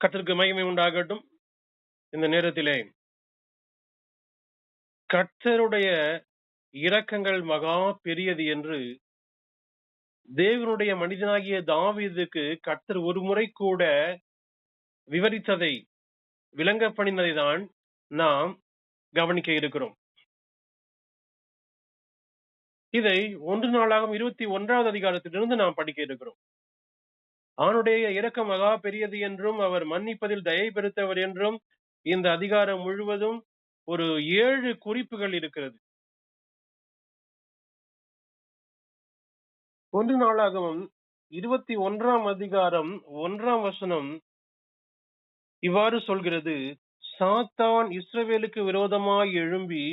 கர்த்தருக்கு மகிமை உண்டாகட்டும். இந்த நேரத்திலே கர்த்தருடைய இரக்கங்கள் மகா பெரியது என்று தேவனுடைய மனிதனாகிய தாவீதுக்கு கர்த்தர் ஒரு முறை கூட விவரித்ததை விளங்க பண்ணினதை தான் நாம் கவனிக்க இருக்கிறோம். இதை 1 நாளாகவும் 21வது அதிகாரத்திலிருந்து நாம் படிக்க இருக்கிறோம். அவனுடைய இரக்கம் மகா பெரியது என்றும் அவர் மன்னிப்பதில் தயை பெருத்தவர் என்றும் இந்த அதிகாரம் முழுவதும் ஒரு 7 குறிப்புகள் இருக்கிறது. 1 நாளாகவும் 21ஆம் அதிகாரம் 1ஆம் வசனம் இவ்வாறு சொல்கிறது: சாத்தான் இஸ்ரவேலுக்கு விரோதமாய் எழும்பி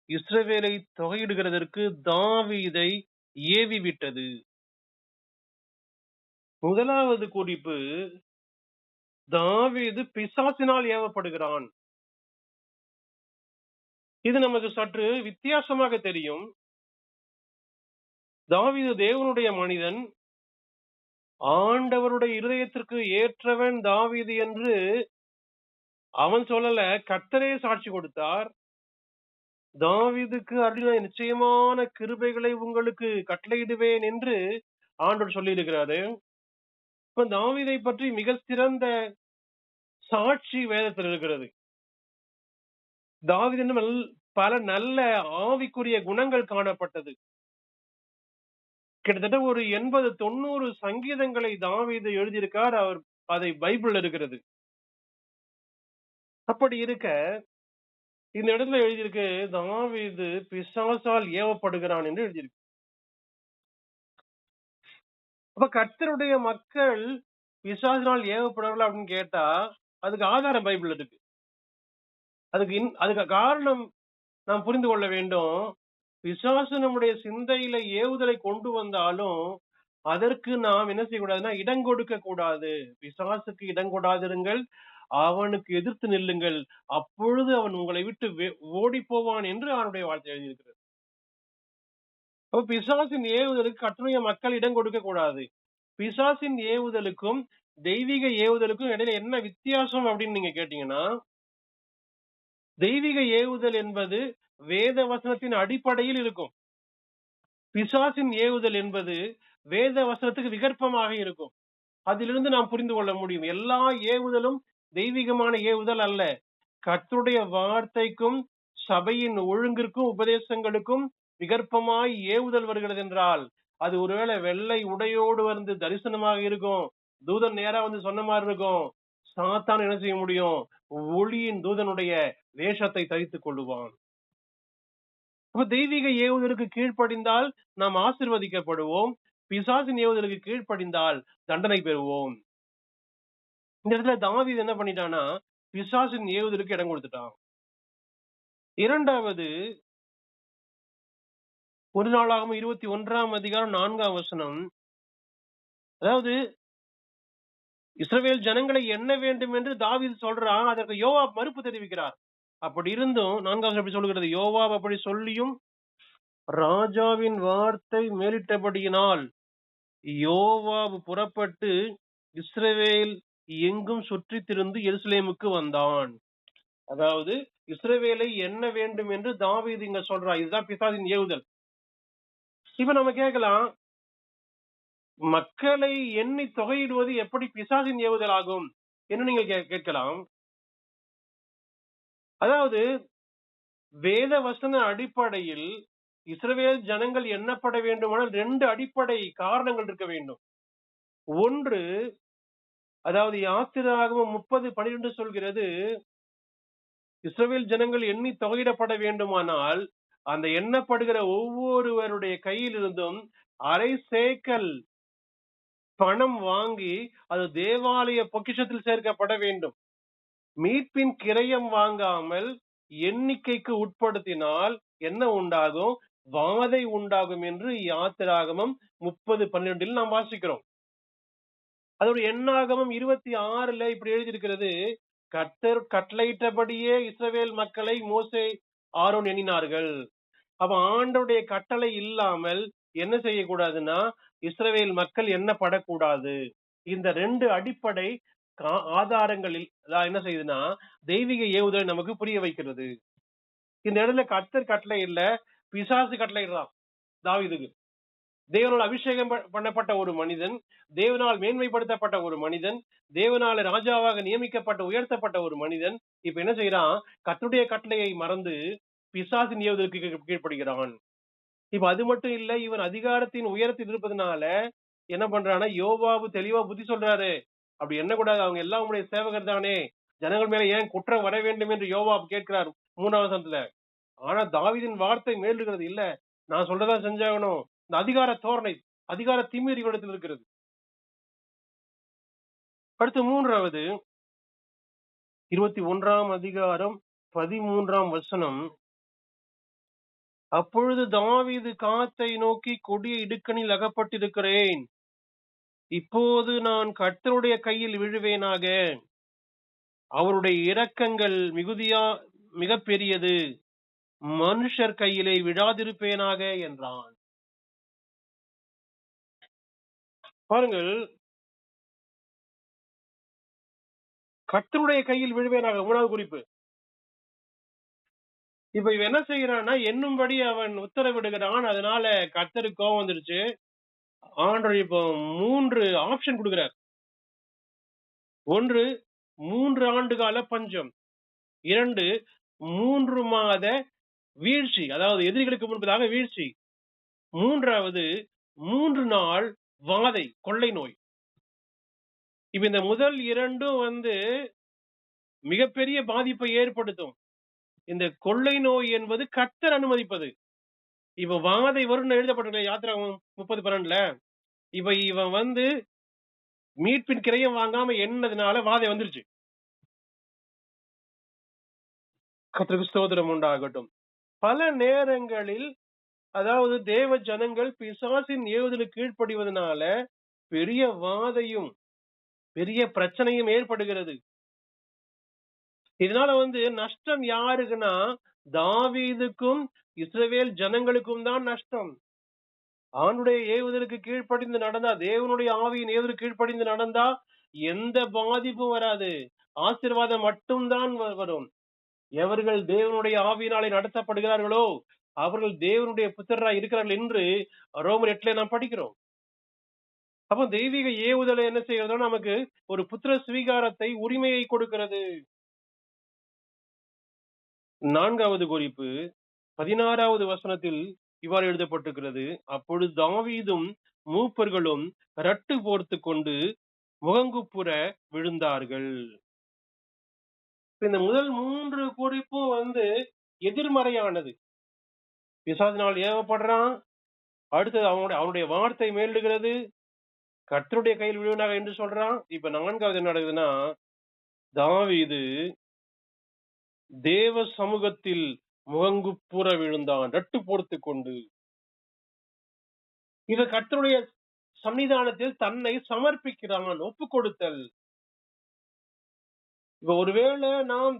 இஸ்ரவேலை தொகையிடுகிறதற்கு தாவீதை ஏவி விட்டது. முதலாவது குறிப்பு, தாவீது பிசாசினால் ஏவப்படுகிறான். இது நமக்கு சற்று வித்தியாசமாக தெரியும். தாவீது தேவனுடைய மனிதன், ஆண்டவருடைய இருதயத்திற்கு ஏற்றவன் தாவீது என்று அவன் சொல்லல, கர்த்தரே சாட்சி கொடுத்தார். தாவீதுக்கு அருளின நிச்சயமான கிருபைகளை உங்களுக்கு கட்டளையிடுவேன் என்று ஆண்டவர் சொல்லி இருக்கிறாரு. இப்ப தாவீதை பற்றி மிக சிறந்த சாட்சி வேதத்தில் இருக்கிறது. தாவீது பல நல்ல ஆவிக்குரிய குணங்கள் காணப்பட்டது. கிட்டத்தட்ட ஒரு 80-90 சங்கீதங்களை தாவீது எழுதியிருக்கார். அவர் அதை பைபிள் இருக்கிறது. அப்படி இருக்க இந்த இடத்துல எழுதியிருக்கு, தாவீது பிசாசால் ஏவப்படுகிறான் என்று எழுதியிருக்கு. அப்ப கர்த்தருடைய மக்கள் பிசாசினால் ஏவப்படுவார்கள் அப்படின்னு கேட்டா அதுக்கு ஆதாரம் பைபிள் இருக்கு. அதுக்கு காரணம் நாம் புரிந்து கொள்ள வேண்டும். பிசாசு நம்முடைய சிந்தையில ஏவுதலை கொண்டு வந்தாலும் அதற்கு நாம் என்ன செய்யக்கூடாதுன்னா இடம் கொடுக்க கூடாது. பிசாசுக்கு இடம் கொடாதிருங்கள், அவனுக்கு எதிர்த்து நில்லுங்கள், அப்பொழுது அவன் உங்களை விட்டு ஓடி போவான் என்று அவனுடைய வார்த்தை எழுதியிருக்கிறது. அப்ப பிசாசின் ஏவுதலுக்கு கர்த்தருடைய மக்கள் இடம் கொடுக்க கூடாது. பிசாசின் ஏவுதலுக்கும் தெய்வீக ஏவுதலுக்கும் இடையில என்ன வித்தியாசம் அப்படின்னு நீங்க கேட்டீங்கன்னா, தெய்வீக ஏவுதல் என்பது வேத வசனத்தின் அடிப்படையில் இருக்கும். பிசாசின் ஏவுதல் என்பது வேத வசனத்துக்கு விகற்பமாக இருக்கும். அதிலிருந்து நாம் புரிந்து கொள்ள முடியும், எல்லா ஏவுதலும் தெய்வீகமான ஏவுதல் அல்ல. கர்த்தருடைய வார்த்தைக்கும் சபையின் ஒழுங்கிற்கும் உபதேசங்களுக்கும் விகற்பமாய் ஏவுதல் வருகிறது என்றால் அது ஒருவேளை வெள்ளை உடையோடு வந்து தரிசனமாக இருக்கும், தூதன் நேரா வந்து சொன்ன மாதிரி இருக்கும். சாத்தான் என்ன செய்ய முடியும்? ஒளியின் தூதனுடைய வேஷத்தை தரித்துக் கொள்ளுவான். அப்ப தெய்வீக ஏவுதலுக்கு கீழ்ப்படிந்தால் நாம் ஆசீர்வதிக்கப்படுவோம், பிசாசின் ஏவுதலுக்கு கீழ்ப்படிந்தால் தண்டனை பெறுவோம். இந்த இடத்துல தாவீது என்ன பண்ணிட்டான்னா பிசாசின் ஏவுதலுக்கு இடம் கொடுத்துட்டான். இரண்டாவது, 1 நாளாகவும் 21ஆம் அதிகாரம் 4ஆம் வசனம், அதாவது இஸ்ரவேல் ஜனங்களை எண்ண வேண்டும் என்று தாவீது சொல்றான். அதற்கு யோவாப் மறுப்பு தெரிவிக்கிறார். அப்படி இருந்தும் 4ஆம் வசனம் எப்படி சொல்லுகிறது? யோவாப் அப்படி சொல்லியும் ராஜாவின் வார்த்தை மேலிட்டபடியினால் யோவாப் புறப்பட்டு இஸ்ரவேல் எங்கும் சுற்றி திரிந்து எருசலேமுக்கு வந்தான். அதாவது இஸ்ரவேலை எண்ண வேண்டும் என்று தாவீது இங்க சொல்றான். இதுதான் பிசாசின் ஏவுதல். இப்ப நம்ம கேட்கலாம், மக்களை எண்ணி தொகையிடுவது எப்படி பிசாசின் ஏவுதல் ஆகும் என்று நீங்கள் கேட்கலாம். அதாவது வேத வசன அடிப்படையில் இஸ்ரவேல் ஜனங்கள் எண்ணப்பட வேண்டுமானால் 2 அடிப்படை காரணங்கள் இருக்க வேண்டும். ஒன்று, அதாவது யாத்திராகமம் 30:12 சொல்கிறது, இஸ்ரவேல் ஜனங்கள் எண்ணி தொகையிடப்பட வேண்டுமானால் அந்த எண்ணப்படுகிற ஒவ்வொருவருடைய கையில் இருந்தும் அரை சேக்கல் பணம் வாங்கி அது தேவாலய பொக்கிஷத்தில் சேர்க்கப்பட வேண்டும். மீட்பின் கிரயம் வாங்காமல் எண்ணிக்கைக்கு உட்படுத்தினால் என்ன உண்டாகும்? வாதை உண்டாகும் என்று யாத்திராகமம் 30:12 நாம் வாசிக்கிறோம். அதோட எண்ணாகமம் 26 இப்படி எழுதியிருக்கிறது, கர்த்தர் கட்டளையிட்டபடியே இஸ்ரவேல் மக்களை மோசே ஆரோன் எண்ணினார்கள். அப்ப ஆண்டவருடைய கட்டளை இல்லாமல் என்ன செய்யக்கூடாதுன்னா இஸ்ரவேல் மக்கள் எண்ணப்படக்கூடாது. இந்த 2 அடிப்படை ஆதாரங்களில் என்ன செய்யுதுன்னா தெய்வீக ஏவுதலை நமக்கு புரிய வைக்கிறது. இந்த இடத்துல கர்த்தர் கட்டளை இல்ல, பிசாசு கட்டளை இடுறான் தாவீதுக்கு. தேவனால் அபிஷேகம் பண்ணப்பட்ட ஒரு மனிதன், தேவனால் மேன்மைப்படுத்தப்பட்ட ஒரு மனிதன், தேவனால ராஜாவாக நியமிக்கப்பட்ட உயர்த்தப்பட்ட ஒரு மனிதன் இப்ப என்ன செய்யறான்? கர்த்தருடைய கட்டளையை மறந்து பிசாசின் ஏவுதலுக்கு கீழ்ப்படுகிறான். இப்ப அது மட்டும் இல்ல, இவன் அதிகாரத்தின் உயரத்தில் இருப்பதனால என்ன பண்றான்னா, யோவாபு தெளிவா புத்தி சொல்றாரு. அப்படி என்ன கூடாது, அவங்க எல்லாம் உங்களுடைய சேவகர் தானே, ஜனங்கள் மேல ஏன் குற்றம் வர வேண்டும் என்று யோவாபு கேட்கிறார் 3ஆம் வசனத்துல. ஆனா தாவீதின் வார்த்தை மேலுகிறது இல்ல, நான் சொல்றதா செஞ்சாகணும். இந்த அதிகார தோரணை, அதிகார திமிர் இவரிடத்தில் இருக்கிறது. அடுத்து 3வது 21ஆம் அதிகாரம் 13ஆம் வசனம். அப்பொழுது தாவீது காத்தை நோக்கி, கொடிய இடுக்கணில் அகப்பட்டிருக்கிறேன், இப்போது நான் கர்த்தருடைய கையில் விழுவேனாக, அவருடைய இரக்கங்கள் மிக பெரியது, மனுஷர் கையிலே விழாதிருப்பேனாக என்றான். பாருங்கள், கர்த்தருடைய கையில் விழுவேனாக 3வது குறிப்பு. இப்ப இவன் என்ன செய்யறான்னா, என்னும்படி அவன் உத்தரவிடுகிறான். அதனால கர்த்தருக்கு கோபம் வந்துருச்சு. ஆண்டவர் இப்போ 3 ஆப்ஷன் கொடுக்கிறார். 1, 3 ஆண்டு கால பஞ்சம். 2, 3 மாத வீழ்ச்சி, அதாவது எதிரிகளுக்கு முன்பதாக வீழ்ச்சி. 3வது 3 நாள் வாதை, கொள்ளை நோய். இப்ப இந்த முதல் 2ம் மிகப்பெரிய பாதிப்பை ஏற்படுத்தும். இந்த கொள்ளை நோய் என்பது கர்த்தர் அனுமதிப்பது. இப்ப வாதை வரும்னு எழுதப்பட்டிருக்க யாத்திராகமம் 30:12. இப்ப இவன் மீட்பின் கிரயம் வாங்காம எண்ணதுனால வாதை வந்துருச்சு. கர்த்தருக்கு ஸ்தோத்திரம் உண்டாகட்டும். பல நேரங்களில் அதாவது தேவ ஜனங்கள் பிசாசின் ஏவுதலுக்கு கீழ்ப்படிவதனால பெரிய வாதையும் பெரிய பிரச்சனையும் ஏற்படுகிறது. இதனால நஷ்டம் யாருக்குன்னா, தாவீதுக்கும் இஸ்ரவேல் ஜனங்களுக்கும் தான் நஷ்டம். ஆண்டுடைய ஏவுதலுக்கு கீழ்ப்படிந்து நடந்தா, தேவனுடைய ஆவியின் ஏவுதலுக்கு கீழ்ப்படிந்து நடந்தா எந்த பாதிப்பும் வராது, ஆசீர்வாதம் மட்டும்தான் வரும். எவர்கள் தேவனுடைய ஆவியினாலே நடத்தப்படுகிறார்களோ அவர்கள் தேவனுடைய புத்திரராய் இருக்கிறார்கள் என்று ரோமர் 8 நாம் படிக்கிறோம். அப்ப தெய்வீக ஏவுதலை என்ன செய்யறதோ நமக்கு ஒரு புத்திர ஸ்வீகாரத்தை, உரிமையை கொடுக்கிறது. 4வது குறிப்பு 16வது வசனத்தில் இவ்வாறு எழுதப்பட்டிருக்கிறது. அப்பொழுது தாவீதும் மூப்பர்களும் ரட்டு போர்த்து கொண்டு முகங்குப்புற விழுந்தார்கள். இந்த முதல் 3 குறிப்பும் எதிர்மறையானது. பிசாசினால் ஏவப்படுறான். அடுத்தது அவனுடைய வார்த்தை மேலிடுகிறது, கர்த்தருடைய கையில் விழுவனாக என்று சொல்றான். இப்ப 4வது என்ன நடக்குதுன்னா, தாவீது தேவ சமூகத்தில் முகங்குப்புற விழுந்தான், ரட்டு போர்த்து கொண்டு. இது கர்த்தருடைய சன்னிதானத்தில் தன்னை சமர்ப்பிக்கிறான், ஒப்பு கொடுத்தல். இப்ப ஒருவேளை நாம்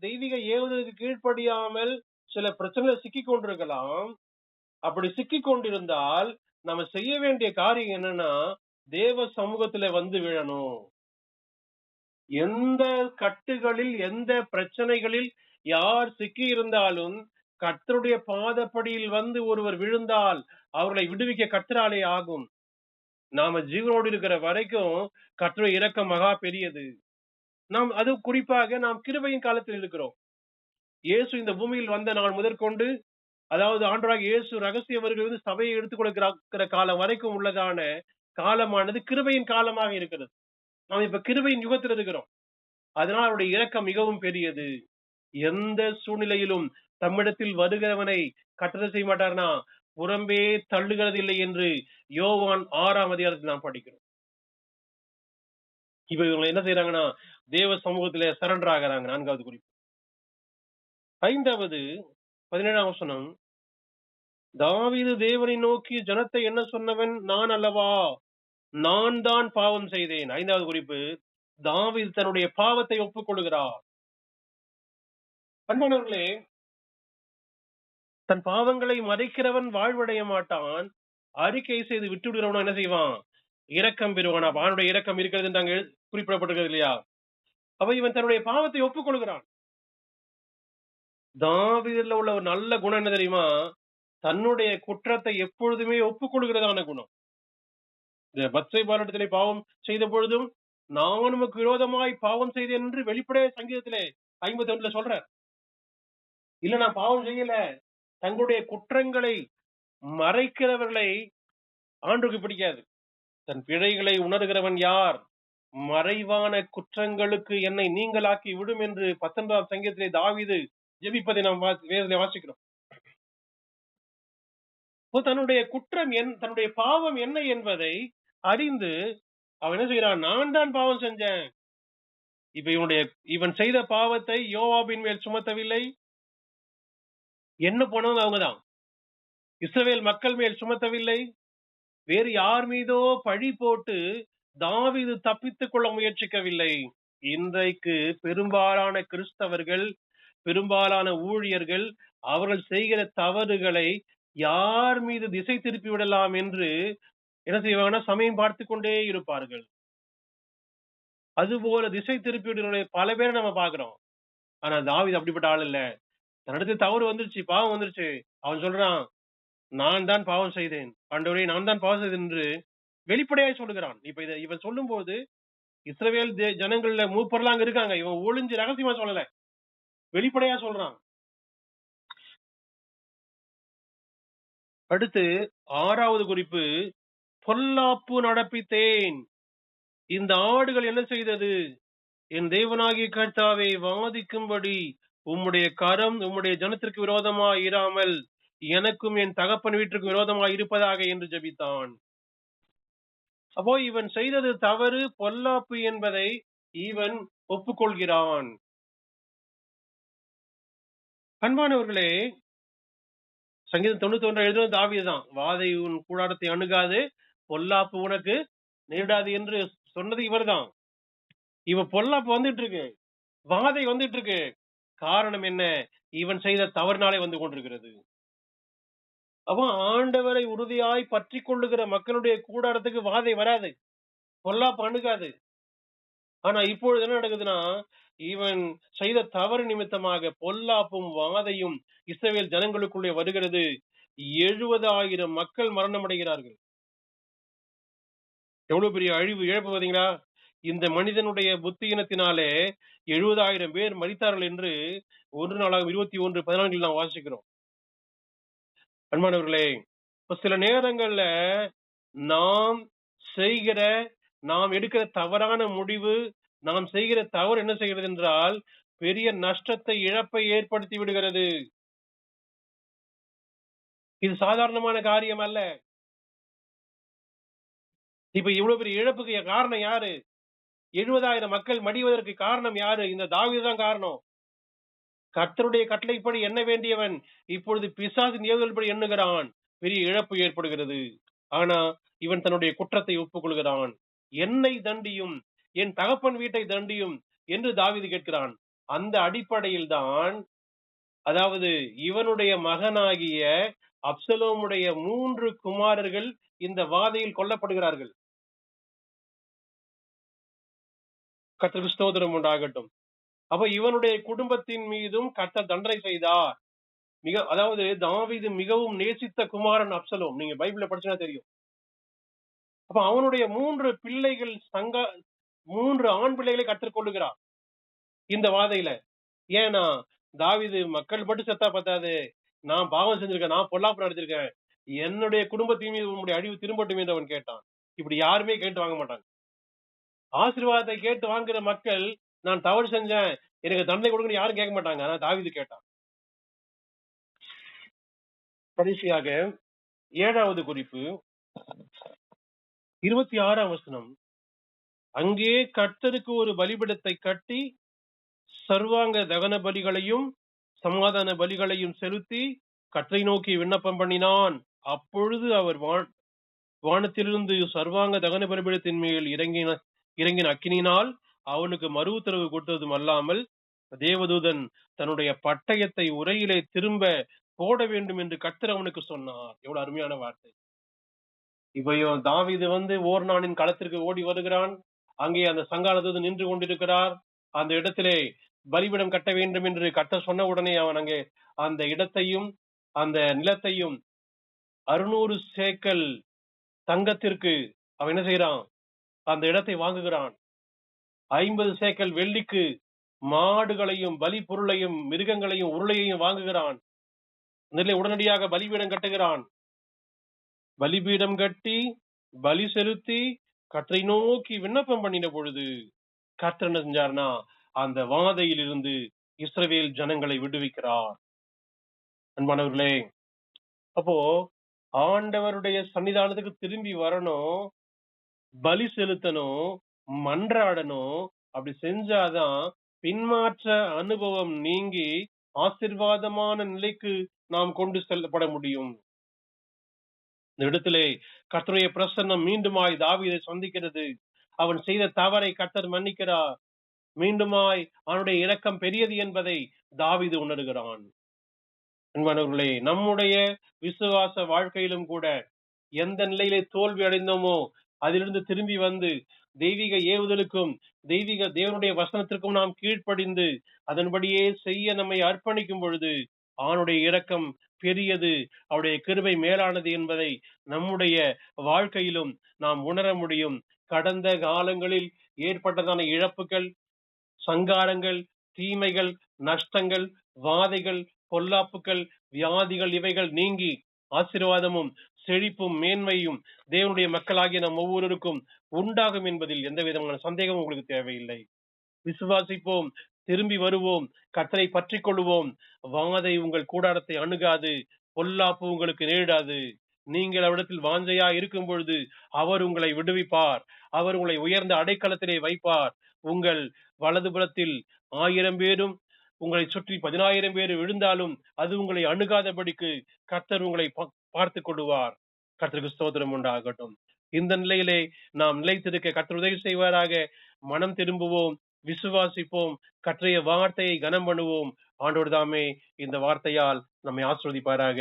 தெய்வீக ஏவுதலுக்கு கீழ்ப்படியாமல் சில பிரச்சனைகளை சிக்கி கொண்டிருக்கலாம். அப்படி சிக்கி கொண்டிருந்தால் நம்ம செய்ய வேண்டிய காரியம் என்னன்னா, தேவ சமூகத்துல விழணும். எந்த கட்டுகளில், எந்த பிரச்சனைகளில் யார் சிக்கி இருந்தாலும் கர்த்தருடைய பாதப்படியில் ஒருவர் விழுந்தால் அவர்களை விடுவிக்க கர்த்தராலே ஆகும். நாம ஜீவனோடு இருக்கிற வரைக்கும் கர்த்தருடைய இரக்கம் மகா பெரியது. அது குறிப்பாக நாம் கிருபையின் காலத்தில் இருக்கிறோம். இயேசு இந்த பூமியில் வந்த நாள் முதற்கொண்டு, அதாவது ஆண்டவராகிய இயேசு ரகசிய வருகை சபையை எடுத்துக் கொடுக்கிற காலம் வரைக்கும் உள்ளதான காலமானது கிருபையின் காலமாக இருக்கிறது. நாம் இப்ப கிருபையின் யுகத்தில் இருக்கிறோம். அதனால் அவருடைய இரக்கம் மிகவும் பெரியது. எந்த சூழ்நிலையிலும் தம்மிடத்தில் வருகிறவனை கட்டளை செய்ய மாட்டார்னா புறம்பே தள்ளுகிறது இல்லை என்று யோவான் 6ஆம் அதிகாரத்தில் நாம் படிக்கிறோம். இப்ப இவங்க என்ன செய்யறாங்கன்னா, தேவ சமூகத்திலே சரண்டர் ஆகிறாங்க. 4வது குறிப்பு. 5வது 17ஆம் வசனம். தாவீது தேவனை நோக்கி, ஜனத்தை என்ன சொன்னவன் நான் அல்லவா, நான் தான் பாவம் செய்தேன். 5வது குறிப்பு, தாவீது தன்னுடைய பாவத்தை ஒப்புக்கொள்கிறார். அன்பானவர்களே, தன் பாவங்களை மறைக்கிறவன் வாழ்வடைய மாட்டான், அறிக்கை செய்து விட்டுவிடுகிறவன் என்ன செய்வான்? இரக்கம் பெறுவான். அவனுடைய இரக்கம் இருக்கிறது என்று அங்க குறிப்பிடப்பட்டிருக்கிறது இல்லையா? அப்ப இவன் தன்னுடைய பாவத்தை ஒப்புக்கொள்கிறான். தாவீதுல உள்ள ஒரு நல்ல குணம் என்ன தெரியுமா? தன்னுடைய குற்றத்தை எப்பொழுதுமே ஒப்புக்கொள்கிறதான குணம். இந்த பத்சேபாளிடத்திலே பாவம் செய்த பொழுதும், நான் உமக்கு விரோதமாய் பாவம் செய்தேன் என்று வெளிப்படையா சங்கீதத்திலே 51ல சொல்றார். இல்ல நான் பாவம் செய்யல. தங்களுடைய குற்றங்களை மறைக்கிறவர்களை ஆண்டவருக்கு பிடிக்காது. தன் பிழைகளை உணர்கிறவன் யார்? மறைவான குற்றங்களுக்கு என்னை நீங்களாக்கி விடும் என்று 19ஆம் சங்கீதத்திலே தாவீது ஜெபிப்பதை நாம் வேதத்திலே வாசிக்கிறோம். தன்னுடைய குற்றம் தன்னுடைய பாவம் என்ன என்பதை அறிந்து அவன் என்ன செய்யறான்? நான் தான் பாவம் செஞ்சேன். இப்ப இவன் செய்த பாவத்தை யோவாபின் மேல் சுமத்தவில்லை. என்ன போனவங்க அவங்கதான். இஸ்ரவேல் மக்கள் மேல் சுமத்தவில்லை. வேறு யார் மீதோ பழி போட்டு தாவீது தப்பித்துக் கொள்ள முயற்சிக்கவில்லை. இன்றைக்கு பெரும்பாலான கிறிஸ்தவர்கள், பெரும்பாலான ஊழியர்கள் அவர்கள் செய்கிற தவறுகளை யார் மீது திசை திருப்பி விடலாம் என்று என்ன செய்வாங்கன்னா சமயம் பார்த்து கொண்டே இருப்பார்கள். அதுபோல திசை திருப்பி விடுற பல பேரை நம்ம பாக்குறோம். ஆனா தாவீது அப்படிப்பட்ட ஆள் இல்ல. தன்னிடத்தில் தவறு வந்துருச்சு, பாவம் வந்துருச்சு. அவன் சொல்றான், நான் தான் பாவம் செய்தேன், ஆண்டவரே நான் தான் பாவம் செய்தேன் என்று வெளிப்படையாய் சொல்லுகிறான். இப்ப இவன் சொல்லும் போது இஸ்ரவேல் ஜனங்கள்ல மூப்பர்லாம் அங்க இருக்காங்க. இவன் ஒளிஞ்சு ரகசியமா சொல்லல, வெளிப்படையா சொல்றான். அடுத்து 6வது குறிப்பு, பொல்லாப்பு நடப்பித்தேன். இந்த ஆடுகள் என்ன செய்தது? என் தேவனாகிய கர்த்தாவை வாதிக்கும்படி உம்முடைய கரம் உம்முடைய ஜனத்திற்கு விரோதமாய் இராமல் எனக்கும் என் தகப்பன் வீட்டிற்கு விரோதமாய் இருப்பதாக என்று ஜெபித்தான். அப்போ இவன் செய்தது தவறு, பொல்லாப்பு என்பதை இவன் ஒப்புக்கொள்கிறான். அன்பானவர்களே, சங்கீதம் 91 எழுதுவது தாவீதுதான். வாதை உன் கூடாரத்தை அணுகாது, பொல்லாப்பு உனக்கு நேரிடாது என்று சொன்னது இவர்தான். இவன் பொல்லாப்பு வந்துட்டு இருக்கு, வாதை வந்துட்டு இருக்கு. காரணம் என்ன? இவன் செய்த தவறுனாலே வந்து கொண்டிருக்கிறது. அப்போ ஆண்டவரை உறுதியாய் பற்றி கொள்ளுகிற மக்களுடைய கூடாரத்துக்கு வாதை வராது, பொல்லாப்பு அணுகாது. ஆனா இப்பொழுது என்ன நடக்குதுன்னா, இவன் செய்த தவறு நிமித்தமாக பொல்லாப்பும் வாதையும் இஸ்ரவேல் ஜனங்களுக்குள்ளே வருகிறது. 70,000 மக்கள் மரணம் அடைகிறார்கள். எவ்வளவு பெரிய அழிவு, இழப்பு பாத்தீங்களா? இந்த மனிதனுடைய புத்தியினத்தினாலே 70,000 பேர் மரித்தார்கள் என்று 1 நாளாகமம் 21:14 நாம் வாசிக்கிறோம். அன்பானவர்களே, இப்ப சில நேரங்கள்ல நாம் செய்கிற, நாம் எடுக்கிற தவறான முடிவு, நாம் செய்கிற தவறு என்ன செய்கிறது என்றால் பெரிய நஷ்டத்தை, இழப்பை ஏற்படுத்தி விடுகிறது. இது சாதாரணமான காரியம் அல்ல. இப்ப இவ்வளவு பெரிய இழப்புக்கு காரணம் யாரு? 70,000 மக்கள் மடிவதற்கு காரணம் யாரு? இந்த தாவீது தான் காரணம். கர்த்தருடைய கட்டளைப்படி எண்ண வேண்டியவன் இப்பொழுது பிசாசின் ஏவுதல்படி எண்ணுகிறான். பெரிய இழப்பு ஏற்படுகிறது. ஆனா இவன் தன்னுடைய குற்றத்தை ஒப்புக்கொள்கிறான். என்னை தண்டியும், என் தகப்பன் வீட்டை தண்டியும் என்று தாவீது கேட்கிறான். அந்த அடிப்படையில் தான், அதாவது இவனுடைய மகனாகிய அப்சலோமுடைய 3 குமாரர்கள் இந்த வாதையில் கொல்லப்படுகிறார்கள். கர்த்தருக்கு ஸ்தோத்திரம் உண்டாகட்டும். அப்ப இவனுடைய குடும்பத்தின் மீதும் கர்த்தர் தண்டனை செய்தார். அதாவது தாவீது மிகவும் நேசித்த குமாரன் அப்சலோம். நீங்க பைபிள்ல படிச்சா தெரியும். அப்ப அவனுடைய 3 பிள்ளைகள் 3 ஆண் பிள்ளைகளை கர்த்தர் கொள்ளுகிறார் இந்த வாதையில. ஏன்னா தாவீது மக்கள் மட்டும் செத்தா பத்தாது, நான் பாவம் செஞ்சிருக்கேன், நான் பொல்லாப்பு நடத்திருக்கேன், என்னுடைய குடும்பத்தின் மீது உங்களுடைய அழிவு திரும்பட்டும் என்று அவன் கேட்டான். இப்படி யாருமே கேட்டு வாங்க மாட்டாங்க. ஆசீர்வாதத்தை கேட்டு வாங்குற மக்கள், நான் தவறு செஞ்சேன், எனக்கு தண்டனை கொடுக்கணும் யாரும் கேட்க மாட்டாங்க. ஆனா தாவீது கேட்டான். கடைசியாக 7வது குறிப்பு 26ஆம் வசனம். அங்கே கர்த்தருக்கு ஒரு பலிபீடத்தை கட்டி சர்வாங்க தகன பலிகளையும் சமாதான பலிகளையும் செலுத்தி கர்த்தரை நோக்கி விண்ணப்பம் பண்ணினான். அப்பொழுது அவர் வானத்திலிருந்து சர்வாங்க தகன பலிபீடத்தின் மேல் இறங்கின அக்கினியினால் அவனுக்கு மறு உத்தரவு கொடுத்ததும் அல்லாமல் தேவதூதன் தன்னுடைய பட்டயத்தை உரையிலே திரும்ப போட வேண்டும் என்று கர்த்தர் அவனுக்கு சொன்னார். எவ்வளவு அருமையான வார்த்தை! இப்ப தாவீது ஓர்னானின் களத்திற்கு ஓடி வருகிறான். அங்கே அந்த சங்கார தூதன் நின்று கொண்டிருக்கிறார். அந்த இடத்திலே பலிபீடம் கட்ட வேண்டும் என்று கர்த்தர் சொன்ன உடனே அவன் அங்கே அந்த இடத்தையும் அந்த நிலத்தையும் 600 சேக்கல் தங்கத்திற்கு அவன் என்ன செய்யறான்? அந்த இடத்தை வாங்குகிறான். 50 சேக்கல் வெள்ளிக்கு மாடுகளையும் பலி பொருளையும் மிருகங்களையும் உருளையையும் வாங்குகிறான். உடனடியாக பலிபீடம் கட்டுகிறான். பலிபீடம் கட்டி பலி செலுத்தி கர்த்தரை நோக்கி விண்ணப்பம் பண்ணின பொழுது கர்த்தர் என்ன செஞ்சார்னா அந்த வாதையில் இருந்து இஸ்ரவேல் ஜனங்களை விடுவிக்கிறார். அன்பானவர்களே, அப்போ ஆண்டவருடைய சன்னிதானத்துக்கு திரும்பி வரணும், பலி செலுத்தணும், மன்றாடணும். அப்படி செஞ்சாதான் பின்மாற்ற அனுபவம் நீங்கி ஆசீர்வாதமான நிலைக்கு நாம் கொண்டு செல்லப்பட முடியும். இந்த இடத்திலே கர்த்தருடைய பிரசன்னம் மீண்டுமாய் தாவீதை சந்திக்கிறது. அவன் செய்த தவறை கர்த்தர் மன்னிக்கிறார். மீண்டுமாய் அவனுடைய இரக்கம் பெரியது என்பதை தாவீது உணர்கிறான். அன்பானவர்களே, நம்முடைய விசுவாச வாழ்க்கையிலும் கூட எந்த நிலையிலே தோல்வி அடைந்தோமோ அதிலிருந்து திரும்பி வந்து தெய்வீக ஏவுதலுக்கும் தேவனுடைய வசனத்திற்கும் நாம் கீழ்ப்படிந்து அதன்படியே செய்ய நம்மை அர்ப்பணிக்கும் பொழுது அவனுடைய இரக்கம் பெரியது, அவருடைய கிருபை மேலானது என்பதை நம்முடைய வாழ்க்கையிலும் நாம் உணர முடியும். கடந்த காலங்களில் ஏற்பட்டதான இழப்புகள், சங்காரங்கள், தீமைகள், நஷ்டங்கள், வாதைகள், பொல்லாப்புகள், வியாதிகள் இவைகள் நீங்கி ஆசீர்வாதமும் செழிப்பும் மேன்மையும் தேவனுடைய மக்களாகிய நம் ஒவ்வொருவருக்கும் உண்டாகும் என்பதில் எந்த விதமான சந்தேகமும் உங்களுக்கு தேவையில்லை. விசுவாசிப்போம், திரும்பி வருவோம், கர்த்தரை பற்றி கொள்வோம். வாதை உங்கள் கூடாரத்தை அணுகாது, பொல்லாப்பு உங்களுக்கு நேரிடாது. நீங்கள் அவரிடத்தில் வாஞ்சையா இருக்கும் பொழுது அவர் உங்களை விடுவிப்பார். அவர் உங்களை உயர்ந்த அடைக்கலத்திலே வைப்பார். உங்கள் வலதுபுறத்தில் 1000 பேரும் உங்களை சுற்றி 10,000 பேர் விழுந்தாலும் அது உங்களை அணுகாதபடிக்கு கர்த்தர் உங்களை பார்த்து கொள்வார். கர்த்தருக்கு ஸ்தோத்திரம் உண்டாகட்டும். இந்த நிலையிலே நாம் நிலைத்திருக்க கர்த்தர் உதவி செய்வாராக. மனம் திரும்புவோம், விசுவாசிப்போம், கர்த்தருடைய வார்த்தையை கனம் பண்ணுவோம். ஆண்டவர் தாமே இந்த வார்த்தையால் நம்மை ஆசீர்வதிப்பாராக.